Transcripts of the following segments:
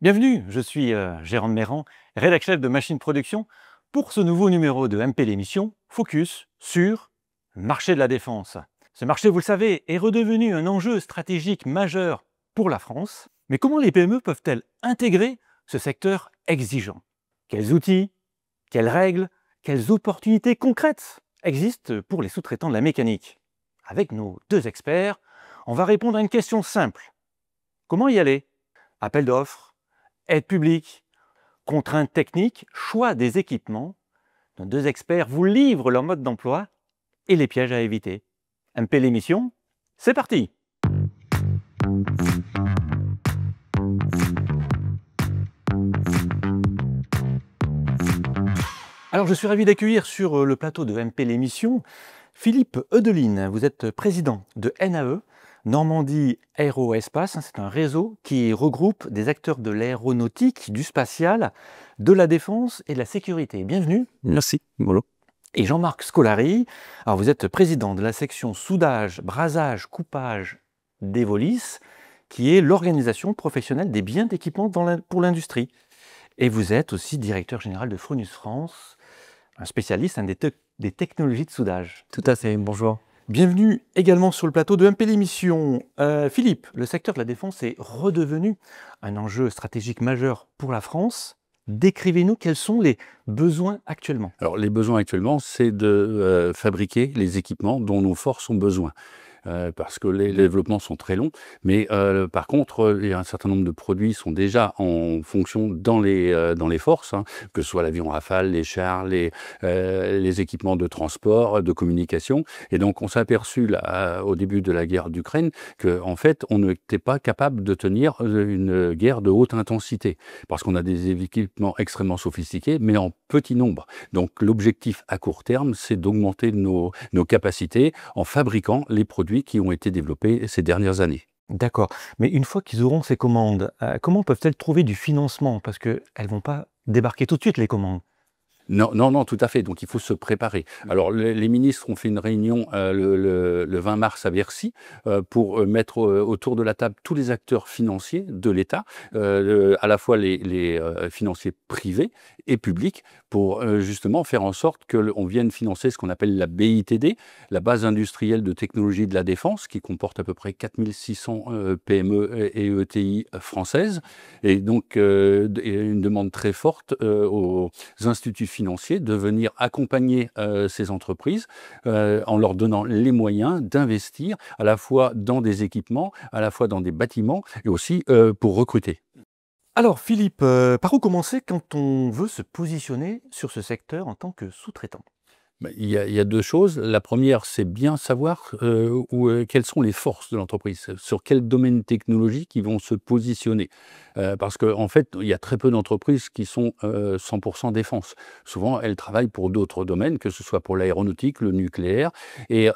Bienvenue, je suis Jérôme Méran, rédacteur chef de Machine Production, pour ce nouveau numéro de MP l'émission, focus sur le marché de la défense. Ce marché, vous le savez, est redevenu un enjeu stratégique majeur pour la France. Mais comment les PME peuvent-elles intégrer ce secteur exigeant? Quels outils, quelles règles, quelles opportunités concrètes existent pour les sous-traitants de la mécanique? Avec nos deux experts, on va répondre à une question simple. Comment y aller? Appel d'offres, aide publique, contraintes techniques, choix des équipements. Nos deux experts vous livrent leur mode d'emploi et les pièges à éviter. MP l'émission, c'est parti! Alors je suis ravi d'accueillir sur le plateau de MP l'émission Philippe Eudeline. Vous êtes président de NAE, Normandie Aéroespace. C'est un réseau qui regroupe des acteurs de l'aéronautique, du spatial, de la défense et de la sécurité. Bienvenue. Merci, bonjour. Et Jean-Marc Scolari, alors vous êtes président de la section soudage, brasage, coupage d'Evolis, qui est l'organisation professionnelle des biens d'équipement pour l'industrie. Et vous êtes aussi directeur général de Frunus France, un spécialiste des technologies de soudage. Tout à fait, bonjour. Bienvenue également sur le plateau de MP l'émission. Philippe, le secteur de la défense est redevenu un enjeu stratégique majeur pour la France. Décrivez-nous quels sont les besoins actuellement. Alors, les besoins actuellement, c'est de fabriquer les équipements dont nos forces ont besoin. Parce que les développements sont très longs, mais par contre, il y a un certain nombre de produits sont déjà en fonction dans les forces, hein, que ce soit l'avion Rafale, les chars, les équipements de transport, de communication. Et donc, on s'est aperçu là, au début de la guerre d'Ukraine qu'en fait, on n'était pas capable de tenir une guerre de haute intensité, parce qu'on a des équipements extrêmement sophistiqués, mais en petit nombre. Donc, l'objectif à court terme, c'est d'augmenter nos capacités en fabriquant les produits qui ont été développés ces dernières années. D'accord. Mais une fois qu'ils auront ces commandes, comment peuvent-elles trouver du financement? Parce qu'elles ne vont pas débarquer tout de suite, les commandes. Non, tout à fait. Donc, il faut se préparer. Alors, les ministres ont fait une réunion le 20 mars à Bercy pour mettre autour de la table tous les acteurs financiers de l'État, à la fois les financiers privés et publics, pour justement faire en sorte qu'on vienne financer ce qu'on appelle la BITD, la base industrielle de technologie de la défense, qui comporte à peu près 4600 PME et ETI françaises. Et donc, une demande très forte aux instituts financiers de venir accompagner ces entreprises en leur donnant les moyens d'investir à la fois dans des équipements, à la fois dans des bâtiments et aussi pour recruter. Alors Philippe, par où commencer quand on veut se positionner sur ce secteur en tant que sous-traitant? Il y a deux choses. La première, c'est bien savoir quelles sont les forces de l'entreprise, sur quel domaine technologique ils vont se positionner. Parce qu'en fait, il y a très peu d'entreprises qui sont 100% défense. Souvent, elles travaillent pour d'autres domaines, que ce soit pour l'aéronautique, le nucléaire. Et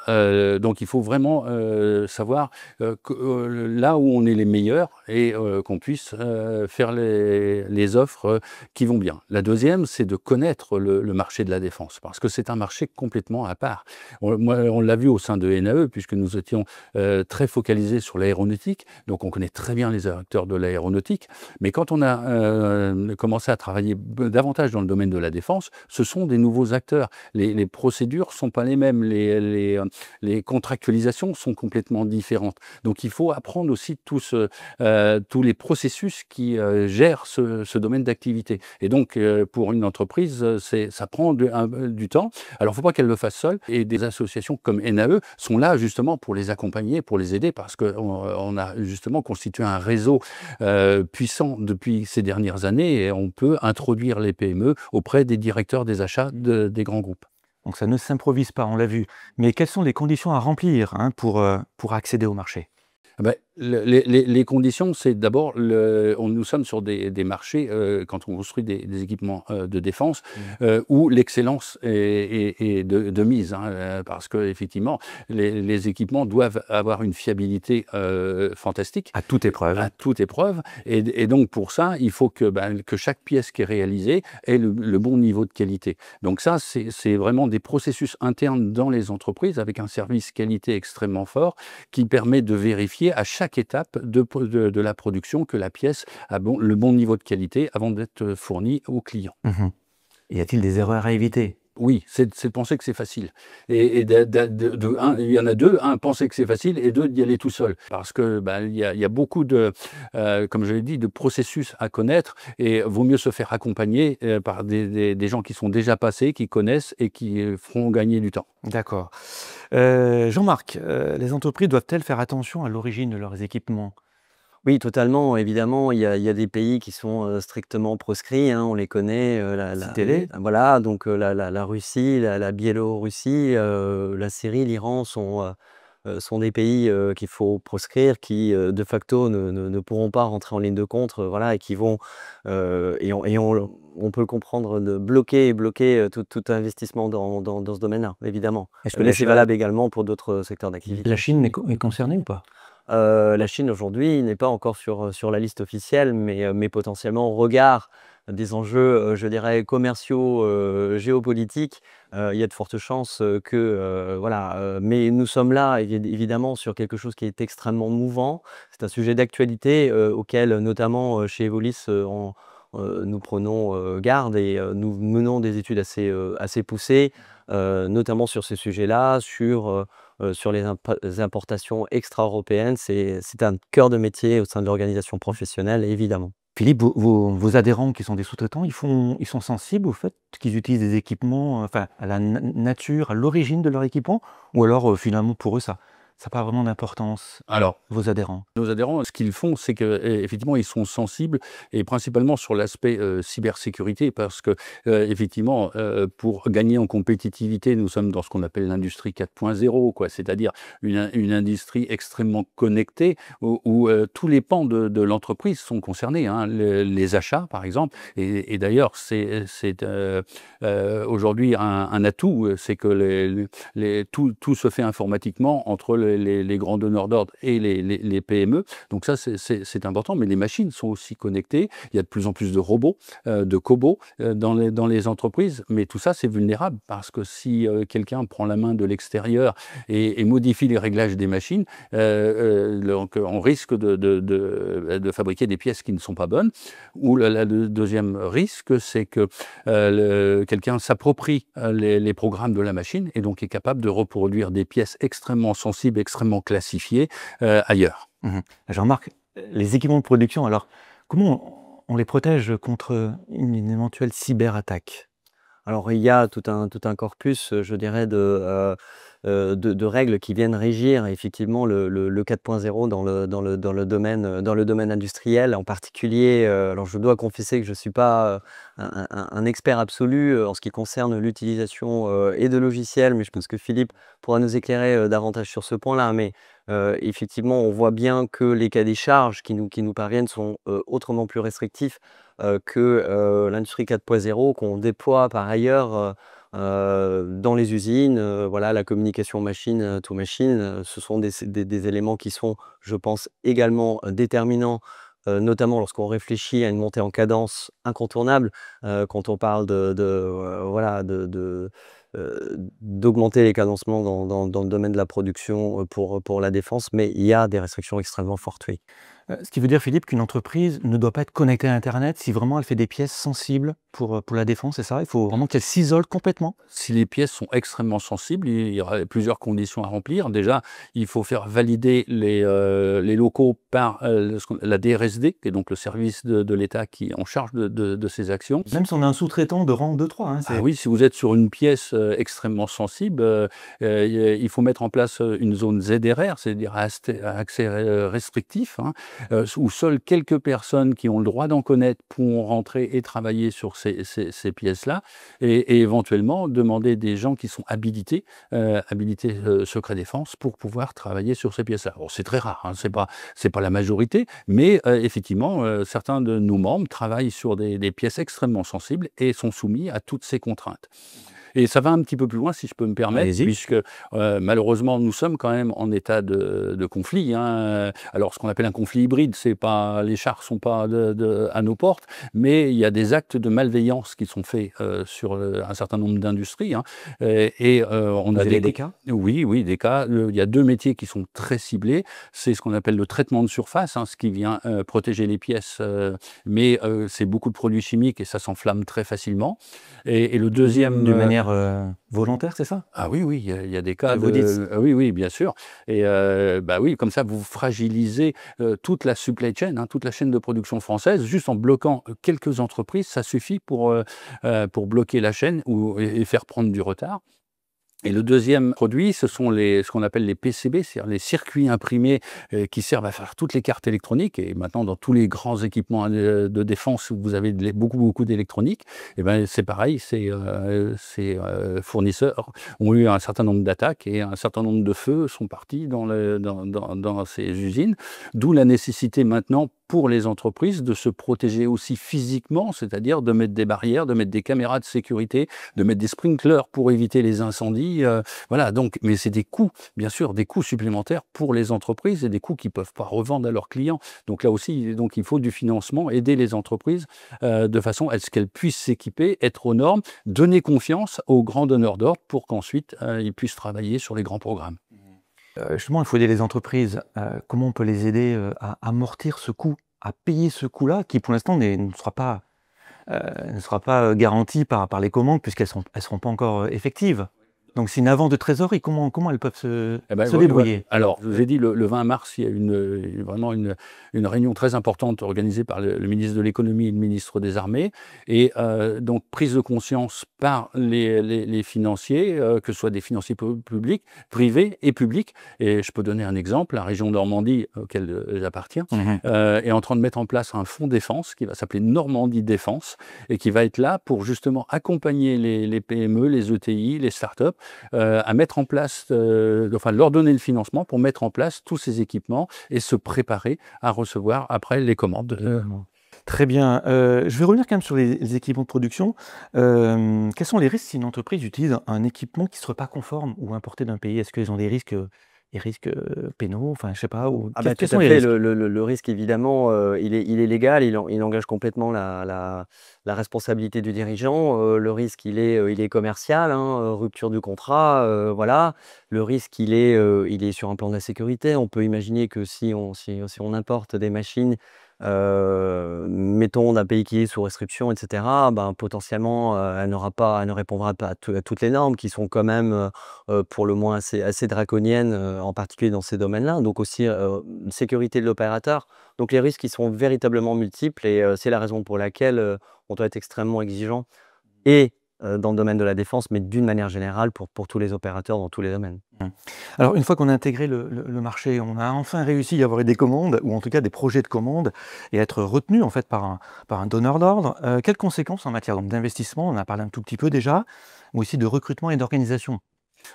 donc, il faut vraiment savoir là où on est les meilleurs et qu'on puisse faire les offres qui vont bien. La deuxième, c'est de connaître le marché de la défense, parce que c'est un marché complètement à part. On l'a vu au sein de NAE, puisque nous étions très focalisés sur l'aéronautique, donc on connaît très bien les acteurs de l'aéronautique, mais quand on a commencé à travailler davantage dans le domaine de la défense, ce sont des nouveaux acteurs. Les procédures ne sont pas les mêmes, les contractualisations sont complètement différentes. Donc il faut apprendre aussi tous les processus qui gèrent ce domaine d'activité. Et donc pour une entreprise, ça prend du temps. Alors, il ne faut pas qu'elle le fasse seule, et des associations comme NAE sont là justement pour les accompagner, pour les aider, parce qu'on a justement constitué un réseau puissant depuis ces dernières années, et on peut introduire les PME auprès des directeurs des achats des grands groupes. Donc ça ne s'improvise pas, on l'a vu. Mais quelles sont les conditions à remplir pour accéder au marché? Les conditions, c'est d'abord, nous sommes sur des marchés, quand on construit des équipements de défense, où l'excellence est de mise, hein, parce qu'effectivement, les équipements doivent avoir une fiabilité fantastique. À toute épreuve. À toute épreuve. Et donc, pour ça, il faut que chaque pièce qui est réalisée ait le bon niveau de qualité. Donc ça, c'est vraiment des processus internes dans les entreprises, avec un service qualité extrêmement fort, qui permet de vérifier à chaque chaque étape de la production que la pièce a le bon niveau de qualité avant d'être fournie au client. Mmh. Y a-t-il des erreurs à éviter? Oui, c'est de penser que c'est facile. Et il y en a deux, un, penser que c'est facile, et deux, d'y aller tout seul. Parce que il y a beaucoup de, comme je l'ai dit, de processus à connaître, et vaut mieux se faire accompagner par des gens qui sont déjà passés, qui connaissent et qui feront gagner du temps. D'accord. Jean-Marc, les entreprises doivent-elles faire attention à l'origine de leurs équipements? Oui, totalement. Évidemment, il y a des pays qui sont strictement proscrits, hein, on les connaît. Citez-les. Voilà, donc la Russie, la Biélorussie, la Syrie, l'Iran sont des pays qu'il faut proscrire, qui de facto ne pourront pas rentrer en ligne de compte, voilà, et qui vont, on peut le comprendre, de bloquer tout investissement dans ce domaine-là, évidemment. Est-ce que Mais la c'est Chine valable également pour d'autres secteurs d'activité. la Chine est concernée ou pas? La Chine aujourd'hui n'est pas encore sur la liste officielle, mais potentiellement au regard des enjeux, je dirais commerciaux, géopolitiques, il y a de fortes chances, que, voilà, mais nous sommes là évidemment sur quelque chose qui est extrêmement mouvant. C'est un sujet d'actualité, auquel notamment, chez Evolis, nous prenons garde, et nous menons des études assez poussées, notamment sur ces sujets-là, sur les importations extra-européennes. C'est un cœur de métier au sein de l'organisation professionnelle, évidemment. Philippe, vos adhérents qui sont des sous-traitants, ils sont sensibles au fait qu'ils utilisent des équipements, enfin, à la nature, à l'origine de leur équipement? Ou alors, finalement, pour eux, ça n'a pas vraiment d'importance, Alors, vos adhérents? nos adhérents, ce qu'ils font, c'est qu'effectivement, ils sont sensibles, et principalement sur l'aspect cybersécurité, parce que effectivement, pour gagner en compétitivité, nous sommes dans ce qu'on appelle l'industrie 4.0, quoi, c'est-à-dire une industrie extrêmement connectée, où tous les pans de l'entreprise sont concernés, hein, les achats, par exemple. Et d'ailleurs, c'est aujourd'hui un atout, c'est que tout se fait informatiquement entre les grands donneurs d'ordre et les PME. Donc ça, c'est important, mais les machines sont aussi connectées. Il y a de plus en plus de robots, de cobots dans les entreprises, mais tout ça, c'est vulnérable, parce que si quelqu'un prend la main de l'extérieur et modifie les réglages des machines, donc on risque de fabriquer des pièces qui ne sont pas bonnes. Ou le deuxième risque, c'est que quelqu'un s'approprie les programmes de la machine, et donc est capable de reproduire des pièces extrêmement sensibles, extrêmement classifiées ailleurs. Mmh. Jean-Marc, les équipements de production, alors, comment on les protège contre une éventuelle cyberattaque? Alors il y a tout un corpus, je dirais de règles qui viennent régir effectivement le 4.0 dans le domaine industriel en particulier. Alors je dois confesser que je ne suis pas un expert absolu en ce qui concerne l'utilisation et de logiciels, mais je pense que Philippe pourra nous éclairer davantage sur ce point-là. Mais effectivement, on voit bien que les cahiers des charges qui nous parviennent sont autrement plus restrictifs que l'industrie 4.0 qu'on déploie par ailleurs dans les usines. Voilà, la communication machine to machine, ce sont des éléments qui sont, je pense, également déterminants, notamment lorsqu'on réfléchit à une montée en cadence incontournable, quand on parle voilà, d'augmenter les cadencements dans le domaine de la production pour la défense, mais il y a des restrictions extrêmement fortes, oui. Ce qui veut dire, Philippe, qu'une entreprise ne doit pas être connectée à internet si vraiment elle fait des pièces sensibles pour la défense, c'est ça? Il faut vraiment qu'elle s'isole complètement? Si les pièces sont extrêmement sensibles, il y aura plusieurs conditions à remplir. Déjà, il faut faire valider les locaux par la DRSD, qui est donc le service de l'État qui est en charge de ces actions. Même si on a un sous-traitant de rang 2-3, hein, Ah oui, si vous êtes sur une pièce extrêmement sensible, il faut mettre en place une zone ZRR, c'est-à-dire à accès restrictif, hein, où seules quelques personnes qui ont le droit d'en connaître pourront rentrer et travailler sur ces pièces-là, et éventuellement demander des gens qui sont habilités secret défense, pour pouvoir travailler sur ces pièces-là. Alors c'est très rare, hein, c'est pas la majorité, mais effectivement, certains de nos membres travaillent sur des pièces extrêmement sensibles et sont soumis à toutes ces contraintes. Et ça va un petit peu plus loin, si je peux me permettre, Allez-y. puisque malheureusement, nous sommes quand même en état de conflit, hein. Alors, ce qu'on appelle un conflit hybride, c'est pas, les chars sont pas à nos portes, mais il y a des actes de malveillance qui sont faits sur un certain nombre d'industries, hein. On Vous a avez des cas? Oui, oui, des cas. Il y a deux métiers qui sont très ciblés. C'est ce qu'on appelle le traitement de surface, hein, ce qui vient protéger les pièces, mais c'est beaucoup de produits chimiques et ça s'enflamme très facilement. Et le deuxième... D'une manière volontaire, c'est ça? Ah oui, oui, il y a des cas Vous dites? oui, oui, bien sûr. Et bah oui, comme ça, vous fragilisez toute la supply chain, hein, toute la chaîne de production française. Juste en bloquant quelques entreprises, ça suffit pour bloquer la chaîne et faire prendre du retard. Et le deuxième produit, ce sont ce qu'on appelle les PCB, c'est-à-dire les circuits imprimés qui servent à faire toutes les cartes électroniques. Et maintenant, dans tous les grands équipements de défense où vous avez beaucoup d'électronique, et ben c'est pareil, ces fournisseurs ont eu un certain nombre d'attaques et un certain nombre de feux sont partis dans ces usines. D'où la nécessité maintenant pour les entreprises de se protéger aussi physiquement, c'est-à-dire de mettre des barrières, de mettre des caméras de sécurité, de mettre des sprinklers pour éviter les incendies. Voilà, donc, mais c'est des coûts, bien sûr, des coûts supplémentaires pour les entreprises et des coûts qu'ils ne peuvent pas revendre à leurs clients. Donc là aussi, donc, il faut du financement, aider les entreprises de façon à ce qu'elles puissent s'équiper, être aux normes, donner confiance aux grands donneurs d'ordre pour qu'ensuite ils puissent travailler sur les grands programmes. Justement, il faut aider les entreprises. Comment on peut les aider à amortir ce coût, à payer ce coût-là, qui pour l'instant ne sera pas garanti par les commandes, puisqu'elles seront pas encore effectives. Donc c'est une avance de trésorerie. Comment elles peuvent se débrouiller? Alors, je vous ai dit, le 20 mars, il y a vraiment une réunion très importante organisée par le ministre de l'économie et le ministre des armées. Et donc, prise de conscience par les financiers, que ce soit des financiers publics, privés et publics. Et je peux donner un exemple. La région Normandie, auquel j'appartiens, est en train de mettre en place un fonds défense qui va s'appeler Normandie Défense et qui va être là pour justement accompagner les PME, les ETI, les startups, à mettre en place, enfin leur donner le financement pour mettre en place tous ces équipements et se préparer à recevoir après les commandes. Très bien. Je vais revenir quand même sur les équipements de production. Quels sont les risques si une entreprise utilise un équipement qui ne serait pas conforme ou importé d'un pays? Est-ce qu'ils ont des risques pénaux? Enfin, je sais pas. Ou... Ah bah, quels tout sont à les fait. risques? Le risque, évidemment, il est légal, il engage complètement la responsabilité du dirigeant. Le risque, il est commercial, hein, rupture du contrat, voilà. Le risque, il est sur un plan de la sécurité. On peut imaginer que si on importe des machines, mettons d'un pays qui est sous restriction, etc., ben, potentiellement, elle ne répondra pas à toutes les normes qui sont quand même pour le moins assez draconiennes, en particulier dans ces domaines-là. Donc aussi, sécurité de l'opérateur. Donc les risques, ils sont véritablement multiples et c'est la raison pour laquelle on doit être extrêmement exigeant et dans le domaine de la défense, mais d'une manière générale pour tous les opérateurs dans tous les domaines. Alors, une fois qu'on a intégré le marché, on a enfin réussi à avoir des commandes, ou en tout cas des projets de commandes, et à être retenu en fait par un donneur d'ordre. Quelles conséquences en matière d'investissement? On en a parlé un tout petit peu déjà, mais aussi de recrutement et d'organisation.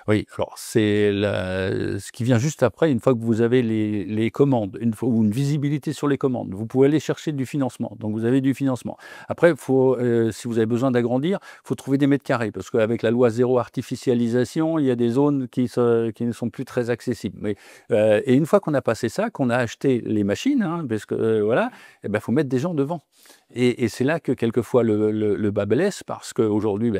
Oui, alors c'est ce qui vient juste après, une fois que vous avez les commandes, ou une visibilité sur les commandes, vous pouvez aller chercher du financement. Donc vous avez du financement. Après, si vous avez besoin d'agrandir, il faut trouver des mètres carrés, parce qu'avec la loi zéro artificialisation, il y a des zones qui ne sont plus très accessibles. Et une fois qu'on a passé ça, qu'on a acheté les machines, hein, parce que voilà, il faut mettre des gens devant. Et c'est là que quelquefois le bas blesse, parce qu'aujourd'hui,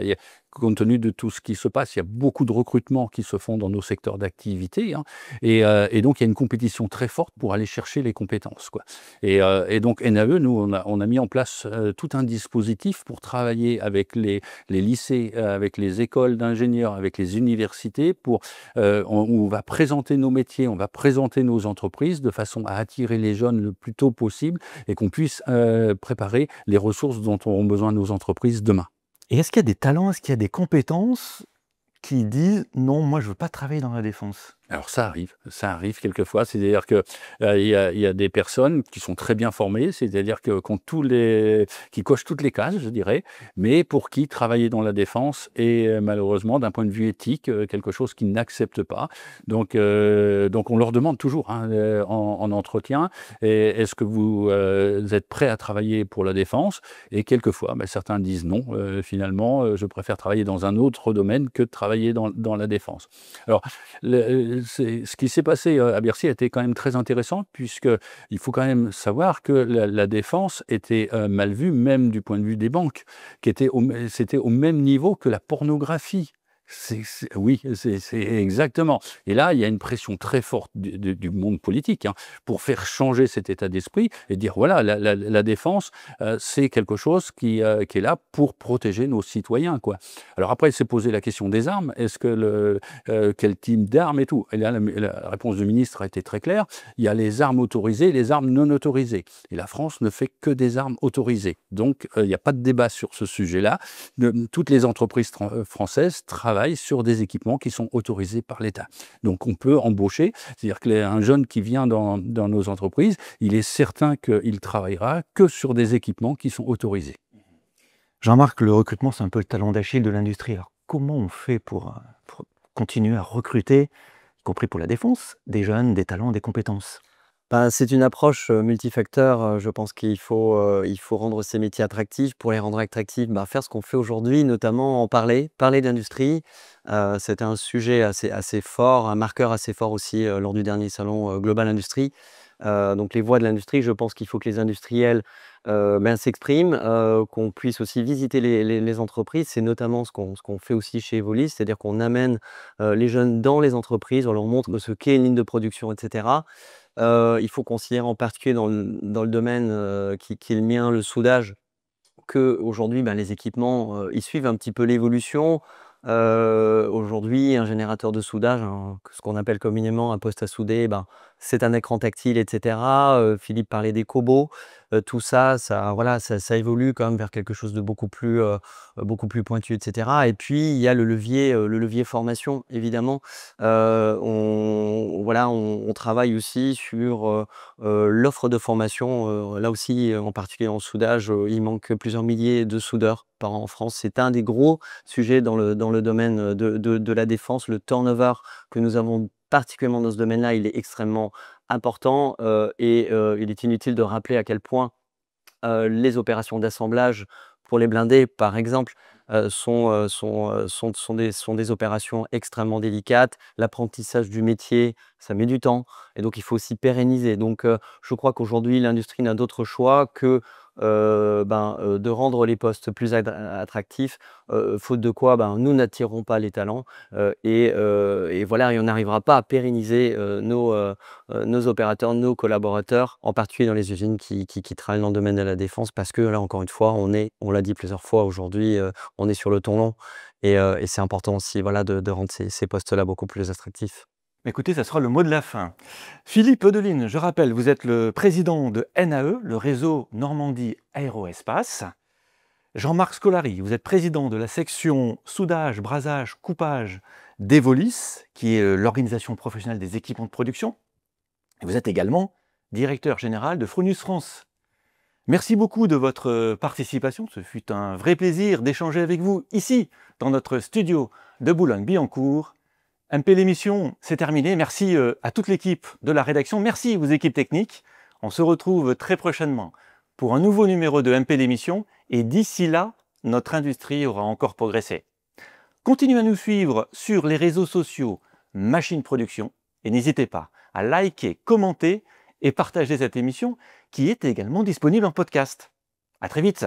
compte tenu de tout ce qui se passe, il y a beaucoup de recrutements qui se font dans nos secteurs d'activité, hein, et donc il y a une compétition très forte pour aller chercher les compétences, quoi. Et donc NAE, nous, on a mis en place tout un dispositif pour travailler avec les lycées, avec les écoles d'ingénieurs, avec les universités, où on va présenter nos métiers, on va présenter nos entreprises de façon à attirer les jeunes le plus tôt possible et qu'on puisse préparer les ressources dont auront besoin nos entreprises demain. Et est-ce qu'il y a des talents, est-ce qu'il y a des compétences qui disent non, moi je veux pas travailler dans la défense? Alors ça arrive quelquefois, c'est-à-dire que, il y a des personnes qui sont très bien formées, c'est-à-dire que qui cochent toutes les cases, je dirais, mais pour qui travailler dans la défense est, malheureusement, d'un point de vue éthique, quelque chose qu'ils n'acceptent pas. Donc on leur demande toujours, hein, en entretien: Est-ce que vous êtes prêts à travailler pour la défense ?» Et quelquefois, certains disent: «Non, finalement, je préfère travailler dans un autre domaine que de travailler dans la défense». Alors, ce qui s'est passé à Bercy a été quand même très intéressant, puisqu'il faut quand même savoir que la défense était mal vue, même du point de vue des banques, c'était au même niveau que la pornographie. Oui, c'est exactement. Et là, il y a une pression très forte du monde politique, hein, pour faire changer cet état d'esprit et dire: voilà, la défense, c'est quelque chose qui est là pour protéger nos citoyens, quoi. Alors après, il s'est posé la question des armes. Est-ce que quel type d'armes et tout? Et là, la réponse du ministre a été très claire. Il y a les armes autorisées et les armes non autorisées. Et la France ne fait que des armes autorisées. Donc, il n'y a pas de débat sur ce sujet-là. Toutes les entreprises françaises travaillent sur des équipements qui sont autorisés par l'État. Donc on peut embaucher, c'est-à-dire qu'un jeune qui vient dans nos entreprises, il est certain qu'il travaillera que sur des équipements qui sont autorisés. Jean-Marc, le recrutement, c'est un peu le talon d'Achille de l'industrie. Alors comment on fait pour continuer à recruter, y compris pour la défense, des jeunes, des talents, des compétences? C'est une approche multifacteur. Je pense qu'il faut rendre ces métiers attractifs. Pour les rendre attractifs, faire ce qu'on fait aujourd'hui, notamment en parler d'industrie. C'était un sujet assez fort, un marqueur assez fort aussi lors du dernier salon Global Industrie. Donc les voix de l'industrie, je pense qu'il faut que les industriels s'expriment, qu'on puisse aussi visiter les entreprises. C'est notamment ce qu'on fait aussi chez Evolis, c'est-à-dire qu'on amène les jeunes dans les entreprises, on leur montre ce qu'est une ligne de production, etc. Il faut considérer en particulier dans le domaine qui est le mien, le soudage, qu'aujourd'hui, les équipements, ils suivent un petit peu l'évolution. Aujourd'hui, un générateur de soudage, ce qu'on appelle communément un poste à souder, c'est un écran tactile, etc. Philippe parlait des cobots. Tout ça, voilà, ça évolue quand même vers quelque chose de beaucoup plus pointu, etc. Et puis, il y a le levier formation, évidemment. On travaille aussi sur l'offre de formation. Là aussi, en particulier en soudage, il manque plusieurs milliers de soudeurs par an en France. C'est un des gros sujets dans le domaine de la défense. Le turnover que nous avons particulièrement dans ce domaine-là, il est extrêmement important et il est inutile de rappeler à quel point les opérations d'assemblage pour les blindés, par exemple, sont des opérations extrêmement délicates. L'apprentissage du métier, ça met du temps et donc il faut aussi pérenniser. Donc je crois qu'aujourd'hui, l'industrie n'a d'autre choix que de rendre les postes plus attractifs, faute de quoi nous n'attirerons pas les talents et voilà, et on n'arrivera pas à pérenniser nos opérateurs, nos collaborateurs, en particulier dans les usines qui travaillent dans le domaine de la défense, parce que là, encore une fois, on l'a dit plusieurs fois aujourd'hui, on est sur le temps long et c'est important aussi, voilà, de rendre ces postes-là beaucoup plus attractifs. Écoutez, ça sera le mot de la fin. Philippe Eudeline, je rappelle, vous êtes le président de NAE, le réseau Normandie Aéroespace. Jean-Marc Scolari, vous êtes président de la section soudage, brasage, coupage d'Evolis, qui est l'organisation professionnelle des équipements de production. Et vous êtes également directeur général de Frunus France. Merci beaucoup de votre participation. Ce fut un vrai plaisir d'échanger avec vous ici, dans notre studio de Boulogne-Billancourt. MP l'émission, c'est terminé. Merci à toute l'équipe de la rédaction. Merci aux équipes techniques. On se retrouve très prochainement pour un nouveau numéro de MP l'émission. Et d'ici là, notre industrie aura encore progressé. Continuez à nous suivre sur les réseaux sociaux Machine Production. Et n'hésitez pas à liker, commenter et partager cette émission qui est également disponible en podcast. À très vite.